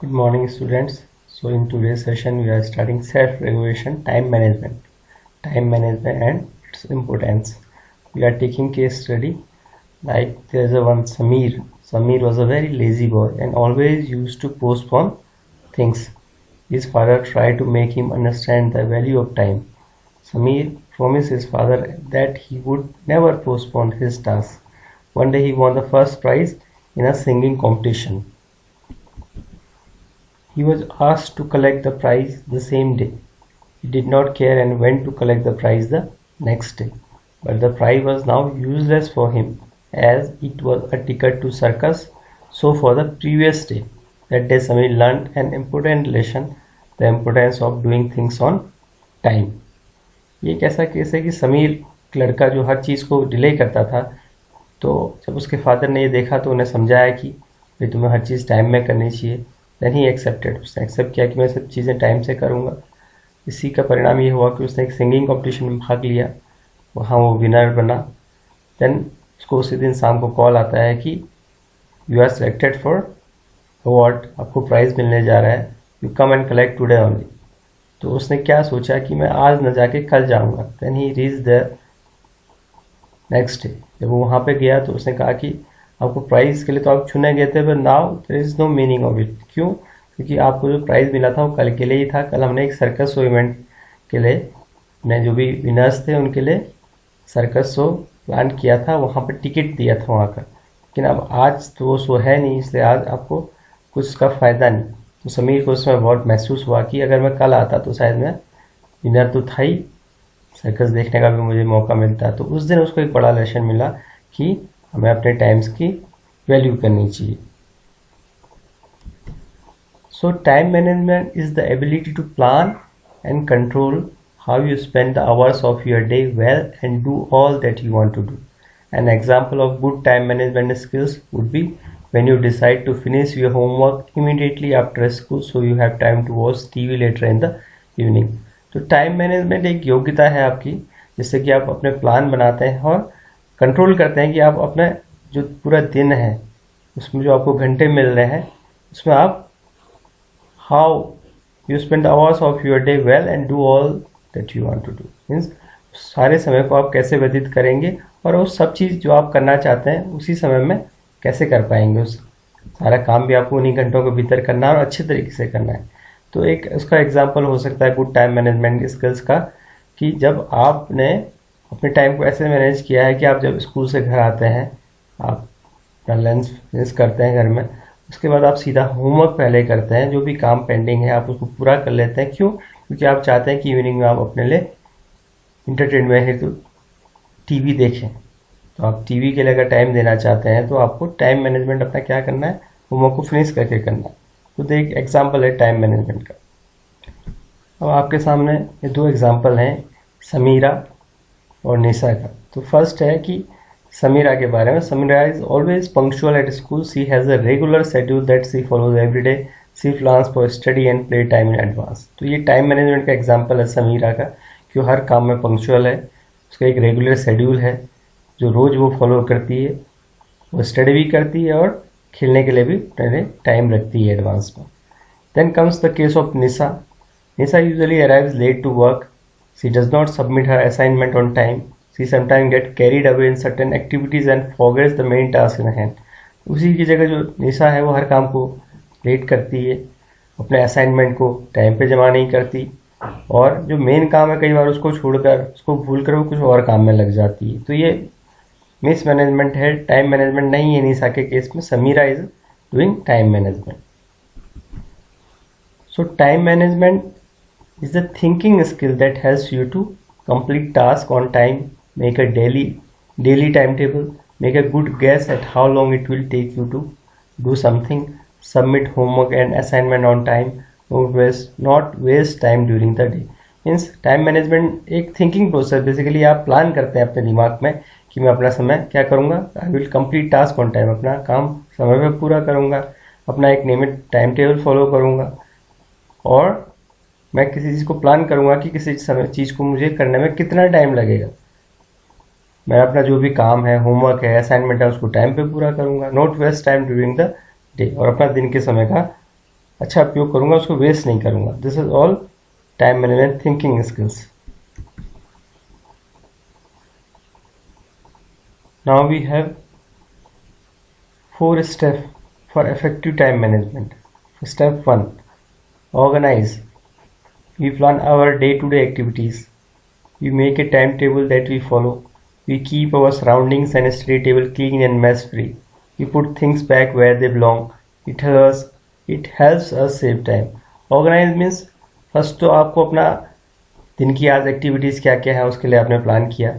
Good morning, students. So, in today's session, we are studying self-regulation, time management and its importance. We are taking case study. Like there's a one Samir. Samir was a very lazy boy and always used to postpone things. His father tried to make him understand the value of time. Samir promised his father that he would never postpone his task. One day he won the first prize in a singing competition. He was asked to collect the prize the same day. He did not care and went to collect the prize the next day. But the prize was now useless for him as it was a ticket to circus. So for the previous day, that day Samir learned an important lesson, the importance of doing things on time. ये एक ऐसा case है कि समीर लड़का जो हर चीज़ को delay करता था, तो जब उसके फादर ने ये देखा तो उन्हें समझाया कि भाई तुम्हें हर चीज़ टाइम में करनी चाहिए. देन ही एक्सेप्टेड, उसने एक्सेप्ट किया कि मैं सब चीज़ें टाइम से करूँगा. इसी का परिणाम ये हुआ कि उसने एक सिंगिंग कंपटीशन में भाग लिया, वहाँ वो विनर बना. देन उसको उसी दिन शाम को कॉल आता है कि you are selected for award, आपको प्राइज़ मिलने जा रहा है, you come and collect today only. तो उसने क्या सोचा कि मैं आज न जाके कल जाऊँगा. Then he reach the next day. जब वो वहाँ पे गया तो उसने कहा कि आपको प्राइज़ के लिए तो आप चुने गए थे, पर now there is no meaning of it. क्यों? क्योंकि आपको जो प्राइज़ मिला था वो कल के लिए ही था. कल हमने एक सर्कस शो इवेंट के लिए, हमने जो भी विनर्स थे उनके लिए सर्कस शो प्लान किया था, वहाँ पर टिकट दिया था वहाँ का. लेकिन अब आज तो वो शो है नहीं, इसलिए आज आपको कुछ उसका फ़ायदा नहीं. तो समीर को उसमें बहुत महसूस हुआ कि अगर मैं कल आता तो शायद मैं विनर तो था ही, सर्कस देखने का भी मुझे मौका मिलता. तो उस दिन उसको एक बड़ा लेसन मिला कि हमें अपने टाइम्स की वैल्यू करनी चाहिए. So time management is the ability to plan and control how you spend the hours of your day well and do all that you want to do. An example of good time management skills would be when you decide to finish your homework immediately after school so you have time to watch TV later in the evening. तो time management एक योग्यता है आपकी, जिससे कि आप अपने plan बनाते हैं और कंट्रोल करते हैं कि आप अपना जो पूरा दिन है उसमें जो आपको घंटे मिल रहे हैं उसमें आप how you spend hours of your day well and do all that you want to do. Means सारे समय को आप कैसे व्यतीत करेंगे और उस सब चीज़ जो आप करना चाहते हैं उसी समय में कैसे कर पाएंगे. उस सारा काम भी आपको उन्हीं घंटों के भीतर करना है और अच्छे तरीके से करना है. तो एक उसका एग्जांपल हो सकता है गुड टाइम मैनेजमेंट स्किल्स का, कि जब आपने अपने टाइम को ऐसे मैनेज किया है कि आप जब स्कूल से घर आते हैं, आप अपना लंच फिनिश करते हैं घर में, उसके बाद आप सीधा होमवर्क पहले करते हैं. जो भी काम पेंडिंग है आप उसको पूरा कर लेते हैं. क्यों? क्योंकि आप चाहते हैं कि इवनिंग में आप अपने लिए इंटरटेनमेंट हेतु टीवी देखें. तो आप टीवी के लिए अगर टाइम देना चाहते हैं तो आपको टाइम मैनेजमेंट अपना क्या करना है, होमवर्क को फिनिश करके करना है. तो एक एग्जांपल है टाइम मैनेजमेंट का. अब आपके सामने ये दो एग्जांपल हैं, समीरा और निशा का. तो फर्स्ट है कि समीरा के बारे में. Sameera is always punctual at school. She has a regular schedule that she follows every day. She plans for study and play time in advance. तो ये टाइम मैनेजमेंट का एग्जांपल है समीरा का, कि वो हर काम में पंक्चुअल है, उसका एक रेगुलर शेड्यूल है जो रोज़ वो फॉलो करती है. वो स्टडी भी करती है और खेलने के लिए भी टाइम रखती है एडवांस में. Then comes the case of Nisha. Nisha usually arrives late to work. She does not submit her assignment on time. She sometime get carried away in certain activities and forgets the main task in hand. उसी की जगह जो निशा है वो हर काम को late करती है, अपने असाइनमेंट को टाइम पे जमा नहीं करती, और जो मेन काम है कई बार उसको छोड़कर, उसको भूल कर वो कुछ और काम में लग जाती है. तो ये मिस मैनेजमेंट है, टाइम मैनेजमेंट नहीं है निशा के केस में. Sameera is doing time management. So time management is the thinking skill that helps you to complete task on time, make a daily timetable, make a good guess at how long it will take you to do something, submit homework and assignment on time, not waste time during the day. Means time management एक thinking process. Basically आप plan करते हैं अपने दिमाग में कि मैं अपना समय क्या करूँगा, I will complete task on time, अपना काम समय पर पूरा करूँगा, अपना एक नियमित टाइम टेबल फॉलो करूँगा, और मैं किसी चीज़ को प्लान करूँगा कि किसी समय चीज़ को मुझे करने में कितना टाइम लगेगा. मैं अपना जो भी काम है, होमवर्क है, असाइनमेंट है, उसको टाइम पे पूरा करूँगा, not waste time during the day, और अपना दिन के समय का अच्छा उपयोग करूंगा, उसको वेस्ट नहीं करूंगा. This is all time management thinking skills. Now we have 4 steps for effective time management. Step 1, organize. We plan our day-to-day activities. We make a timetable that we follow. We keep our surroundings and study table clean and mess-free. We put things back where they belong. It helps us save time. Organize means first तो आपको अपना दिन की आज activities क्या क्या है उसके लिए आपने प्लान किया.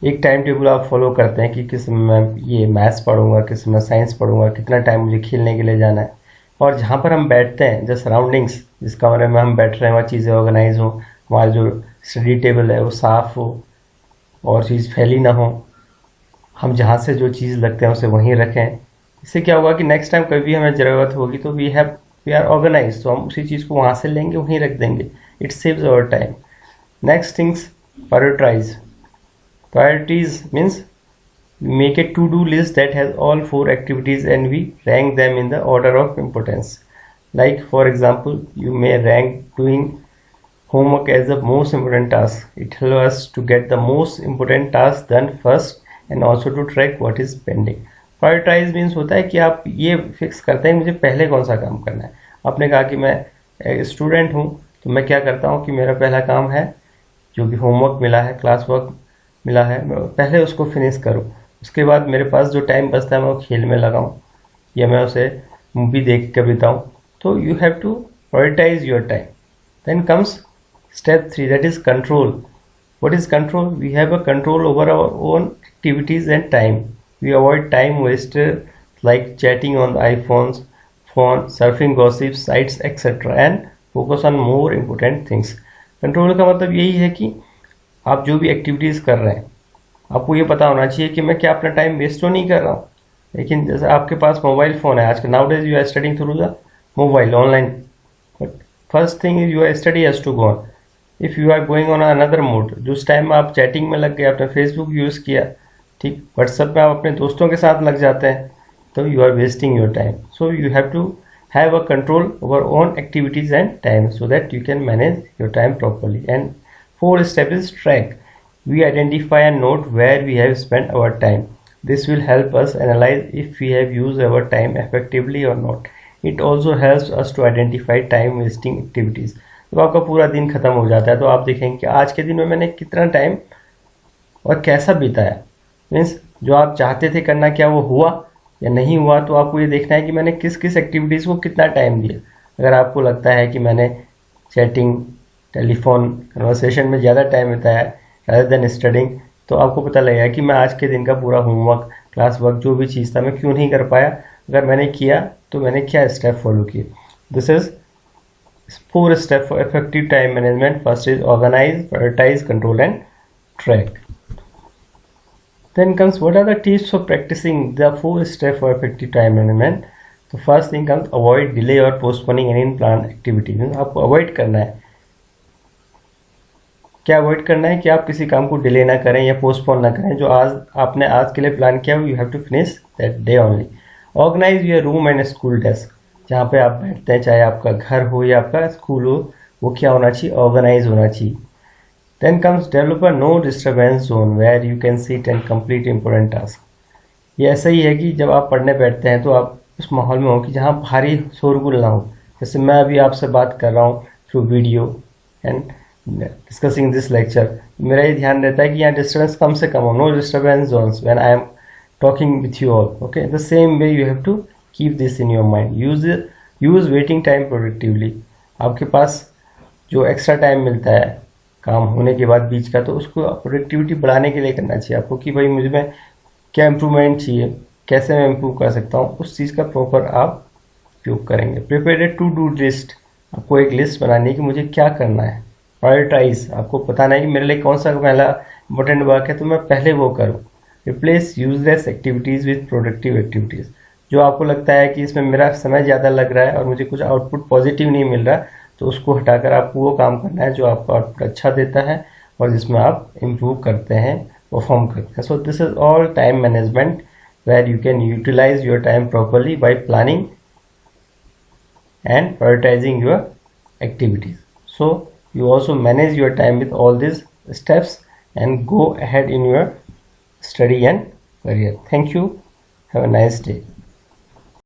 एक टाइम टेबल आप फॉलो करते हैं कि किस मैं ये मैथ्स पढ़ूंगा, किस मैं साइंस पढ़ूंगा, कितना टाइम मुझे खेलने के लिए जाना है. और जहाँ पर हम बैठते हैं, जो सराउंडिंग्स जिस कमरे में हम बैठ रहे हैं वहाँ चीज़ें ऑर्गेनाइज हो, हमारा जो स्टडी टेबल है वो साफ़ हो और चीज़ फैली ना हो. हम जहाँ से जो चीज़ लगते हैं उसे वहीं रखें. इससे क्या होगा कि नेक्स्ट टाइम कभी भी हमें ज़रूरत होगी तो वी आर ऑर्गेनाइज, तो हम उसी चीज़ को वहाँ से लेंगे, वहीं रख देंगे. It saves our time. Next things, prioritise. Priorities means we make a to-do list that has all 4 activities and we rank them in the order of importance. Like for example, you may rank doing homework as the most important task. It helps us to get the most important task done first and also to track what is pending. Prioritize means होता है कि आप ये fix करते हैं मुझे पहले कौन सा काम करना है. आपने कहा कि मैं स्टूडेंट हूँ तो मैं क्या करता हूँ कि मेरा पहला काम है जो भी होमवर्क मिला है, क्लास वर्क मिला है, मैं पहले उसको फिनिश करूं. उसके बाद मेरे पास जो टाइम बचता है मैं वो खेल में लगाऊं या मैं उसे मूवी देख कर बिताऊं. तो you have to prioritise your time. Then comes step 3, that is control. What is control? We have a control over our own activities and time. We avoid time waster like chatting on iPhones, phone, surfing gossip sites etcetera and focus on more important things. Control का मतलब यही है कि आप जो भी activities कर रहे हैं आपको ये पता होना चाहिए कि मैं क्या अपना टाइम वेस्ट तो नहीं कर रहा हूँ. लेकिन जैसे आपके पास मोबाइल फ़ोन है आजकल, nowadays you are studying through the mobile online, but first thing is your study has to go on. If you are going on another mode, जो उस टाइम में आप चैटिंग में लग गए, आपने फेसबुक यूज़ किया, ठीक, व्हाट्सएप में आप अपने दोस्तों के साथ लग जाते हैं, तो you are wasting your time. So you have to have a control over own activities and time so that you can manage your time properly. And 4th step is track. We identify and note where we have spent our time. This will help us analyze if we have used our time effectively or not. It also helps us to identify time wasting activities. तो आपका पूरा दिन खत्म हो जाता है तो आप देखेंगे कि आज के दिन में मैंने कितना टाइम और कैसा बिताया. मीन्स जो आप चाहते थे करना क्या वो हुआ या नहीं हुआ. तो आपको ये देखना है कि मैंने किस किस एक्टिविटीज़ को कितना टाइम दिया. अगर आपको लगता है कि मैंने चैटिंग, टेलीफोन, कन्वर्सेशन में ज़्यादा टाइम बिताया रादर देन स्टडिंग, तो आपको पता लगेगा कि मैं आज के दिन का पूरा होमवर्क, क्लास वर्क, जो भी चीज़ था मैं क्यों नहीं कर पाया. अगर मैंने किया तो मैंने क्या स्टेप फॉलो किए. This is 4 step for effective time management. First is organise, prioritise, control and track. Then comes what are the tips for practicing the 4 steps for effective time management. तो first thing comes avoid delay or postponing any planned activity. आपको avoid करना है. क्या avoid करना है कि आप किसी काम को डिले ना करें या पोस्टपोन ना करें. जो आज आपने आज के लिए प्लान किया हो, you have to finish that day only. Organise your room and school desk. जहाँ पे आप बैठते हैं, चाहे आपका घर हो या आपका स्कूल हो, वो क्या होना चाहिए, ऑर्गेनाइज होना चाहिए. Then comes develop a no disturbance zone where you can sit and complete important tasks. ये ऐसा ही है कि जब आप पढ़ने बैठते हैं तो आप उस माहौल में हो कि जहाँ भारी शोरगुल ना हो. जैसे मैं अभी आपसे बात कर रहा हूँ through video and discussing this lecture, मेरा ये ध्यान रहता है कि यहाँ डिस्टर्बेंस कम से कम हो. No disturbance zones when I am talking with you all. Okay, the same way you have to keep this in your mind. Use waiting time productively. आपके पास जो एक्स्ट्रा टाइम मिलता है काम होने के बाद बीच का, तो उसको प्रोडक्टिविटी बढ़ाने के लिए करना चाहिए आपको कि भाई मुझे में क्या इम्प्रूवमेंट चाहिए, कैसे मैं इम्प्रूव कर सकता हूँ, उस चीज़ का प्रॉपर आप उपयोग करेंगे. Prepare to do list. आपको एक लिस्ट बनानी है कि मुझे क्या करना है. प्रायोरिटाइज. आपको बताना है कि मेरे लिए कौन सा पहला इंपॉर्टेंट वर्क है तो मैं पहले वो करूँ. Replace useless activities with productive activities. जो आपको लगता है कि इसमें मेरा समय ज़्यादा लग रहा है और मुझे कुछ आउटपुट पॉजिटिव नहीं मिल रहा, तो उसको हटाकर आपको वो काम करना है जो आपको आउटपुट अच्छा देता है और जिसमें आप इम्प्रूव करते हैं, परफॉर्म करते हैं. So this is all time management where you can utilise your time properly by planning and prioritizing your activities. So you also manage your time with all these steps and go ahead in your study and career. Thank you. Have a nice day.